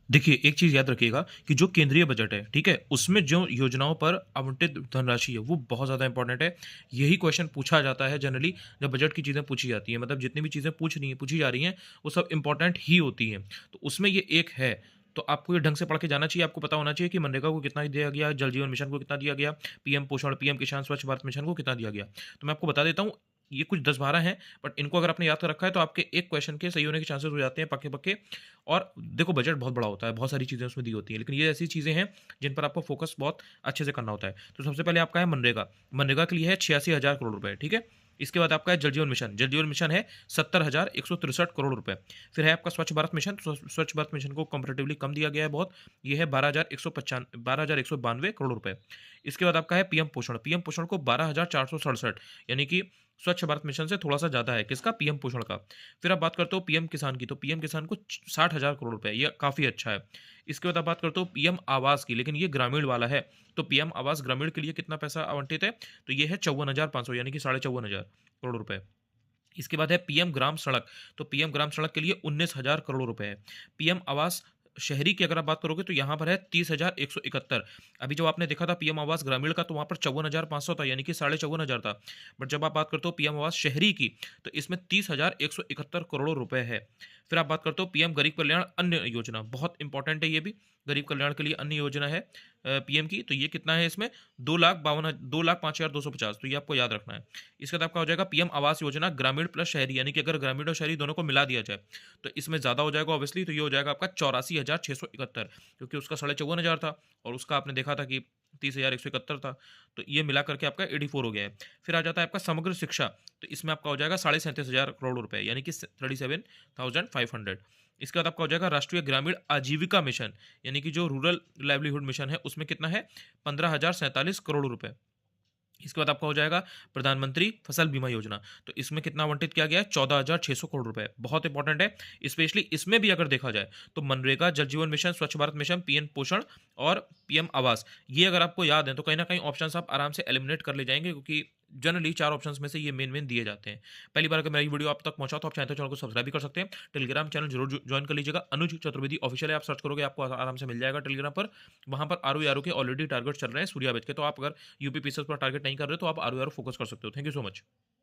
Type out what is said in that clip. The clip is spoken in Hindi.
देखिए, एक चीज़ याद रखिएगा कि जो केंद्रीय बजट है, ठीक है? उसमें जो योजनाओं पर आवंटित धनराशि है, वो बहुत ज़्यादा इम्पोर्टेंट है। यही क्वेश्चन पूछा जाता है जनरली जब बजट की चीज़ें पूछी जाती हैं। मतलब जितनी भी चीज़ें पूछी जा रही हैं, वो सब इम्पोर्टेंट ही होती हैं। तो उसमें ये एक है, तो आपको ये ढंग से पढ़ के जाना चाहिए। आपको पता होना चाहिए कि मनरेगा को कितना दिया गया, जल जीवन मिशन को कितना दिया गया, पीएम पोषण, पीएम किसान, स्वच्छ भारत मिशन को कितना दिया गया। तो मैं आपको बता देता हूँ, ये कुछ 10-12 हैं, बट इनको अगर आपने याद कर रखा है, तो आपके एक क्वेश्चन के सही होने के चांसेस हो जाते हैं पक्के-पक्के। और देखो बजट बहुत बड़ा होता है, बहुत सारी चीज़ें उसमें दी होती हैं, लेकिन ये ऐसी चीज़ें हैं जिन पर आपको फ़ोकस बहुत अच्छे से करना होता है। तो सबसे पहले आपका है मनरेगा, मनरेगा के लिए है 86,000 करोड़ रुपए, ठीक है? इसके बाद आपका है जल जीवन मिशन है 70,163 करोड़ रुपए। फिर है आपका स्वच्छ भारत मिशन, स्वच्छ भारत मिशन को कंपैरेटिवली कम दिया गया है बहुत, ये है 12,192 करोड़ रुपए। इसके बाद आपका है पीएम पोषण को 12,467, यानी कि स्वच्छ भारत मिशन से थोड़ा-सा ज़्यादा है, किसका? पीएम पोषण का। फिर आप बात करते हो पीएम किसान की, तो पीएम किसान को 60,000 करोड़ रुपए, ये काफ़ी अच्छा है। इसके बाद आप बात करते हो पीएम आवास की, लेकिन ये ग्रामीण वाला है, तो पीएम आवास ग्रामीण के लिए कितना पैसा आवंटित है? तो ये है 54,500, यानी कि 54,500 करोड़ रुपए। इसके बाद है पीएम ग्राम सड़क, तो पीएम ग्राम सड़क के लिए 19,000 करोड़ रुपए है। पीएम आवास शहरी की अगर आप बात करोगे तो यहाँ पर है 30,171। अभी जब आपने देखा था पीएम आवास ग्रामीण का, तो वहाँ पर 54,500 था, यानी कि 54,500 था। बट जब आप बात करते हो पीएम आवास शहरी की, तो इसमें 30,171 करोड़ रुपए है। फिर आप बात करते हो पीएम गरीब कल्याण अन्य योजना, बहुत इंपॉर्टेंट है ये भी, गरीब कल्याण के लिए अन्य योजना है पीएम की, तो ये कितना है इसमें? 2,05,250, तो ये आपको याद रखना है। इसके बाद आपका हो जाएगा पीएम आवास योजना ग्रामीण प्लस शहरी, यानी कि अगर ग्रामीण और शहरी दोनों को मिला दिया जाए, तो इसमें ज़्यादा हो जाएगा ऑब्वियसली, तो ये हो जाएगा आपका 84,671, क्योंकि उसका 54,500 था और उसका आपने देखा था कि 30,171 था, तो ये मिला करके आपका 84 हो गया है। फिर आ जाता है आपका समग्र शिक्षा, तो इसमें आपका हो जाएगा 37,500 करोड़ रुपए, यानी कि 37,500। इसके बाद आपका हो जाएगा राष्ट्रीय ग्रामीण आजीविका मिशन, यानी कि जो रूरल लाइवलीहुड मिशन है, उसमें कितना है? 15,047 करोड़ रुपए। इसके बाद आपका हो जाएगा प्रधानमंत्री फसल बीमा योजना, तो इसमें कितना आवंटित किया गया है? 14,600 करोड़ रुपए, बहुत इंपॉर्टेंट है। स्पेशली इसमें भी अगर देखा जाए, तो मनरेगा, जल जीवन मिशन, स्वच्छ भारत मिशन, पीएम पोषण और पीएम आवास, ये अगर आपको याद है, तो कहीं ना कहीं ऑप्शंस आप आराम से एलिमिनेट कर ले जाएंगे, क्योंकि जनरली 4 ऑप्शंस में से ये मेन मेन दिए जाते हैं। पहली बार अगर मेरी वीडियो आप तक पहुंचा, तो आप चाहें तो चैनल को सब्सक्राइब भी कर सकते हैं। टेलीग्राम चैनल जरूर ज्वाइन कर लीजिएगा, अनुज चतुर्वेदी ऑफिशियल है, आप सर्च करोगे आपको आराम से मिल जाएगा टेलीग्राम पर। वहां पर आर के ऑलरेडी टारगेट चल रहे हैं सूर्या बेच के, तो आप अगर यूपी पीसीएस पर टारगेट नहीं कर रहे, तो आप आर फोकस कर सकते हो। Thank you so much.